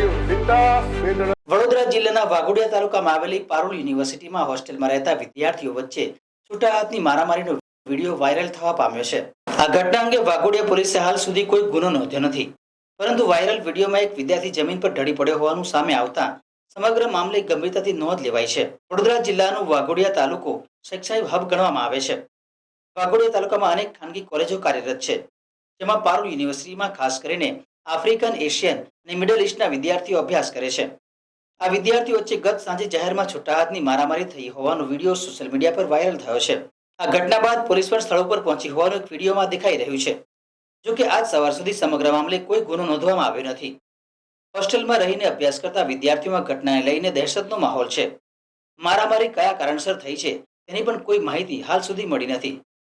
વડોદરા જિલ્લાના વાઘોડિયા તાલુકામાં આવેલી પારુલ યુનિવર્સિટીમાં હોસ્ટેલમાં રહેતા વિદ્યાર્થીઓ વચ્ચે છૂટા હાથની મારામારીનો વિડીયો વાયરલ થવા પામ્યો છે. આ ઘટના અંગે વાઘોડિયા પોલીસે હાલ સુધી કોઈ ગુનો નોંધ્યો નથી, પરંતુ વાયરલ વિડીયોમાં એક વિદ્યાર્થી જમીન પર ઢળી પડ્યો હોવાનું સામે આવતા સમગ્ર મામલે ગંભીરતાથી નોંધ લેવાઈ છે. વડોદરા જિલ્લાનું વાઘોડિયા તાલુકો શૈક્ષણિક હબ ગણવામાં આવે છે. વાઘોડિયા તાલુકામાં અનેક ખાનગી કોલેજો કાર્યરત છે, જેમાં પારુલ યુનિવર્સિટીમાં ખાસ કરીને આફ્રિકન, એશિયન અને મિડલ ઇસ્ટના વિદ્યાર્થીઓ અભ્યાસ કરે છે. આ વિદ્યાર્થીઓ વચ્ચે ગત સાંજે જાહેરમાં છૂટા હાથની મારામારી થઈ હોવાનો વિડીયો સોશિયલ મીડિયા પર વાયરલ થયો છે. આ ઘટના બાદ પોલીસ પણ સ્થળ ઉપર પહોંચી હોવાનું એક વિડીયોમાં દેખાઈ રહ્યું છે. જો કે આજ સવાર સુધી સમગ્ર મામલે કોઈ ગુનો નોંધવામાં આવ્યો નથી. હોસ્ટેલમાં રહીને અભ્યાસ કરતા વિદ્યાર્થીઓમાં ઘટનાને લઈને દહેશતનો માહોલ છે. મારામારી કયા કારણસર થઈ છે તેની પણ કોઈ માહિતી હાલ સુધી મળી નથી.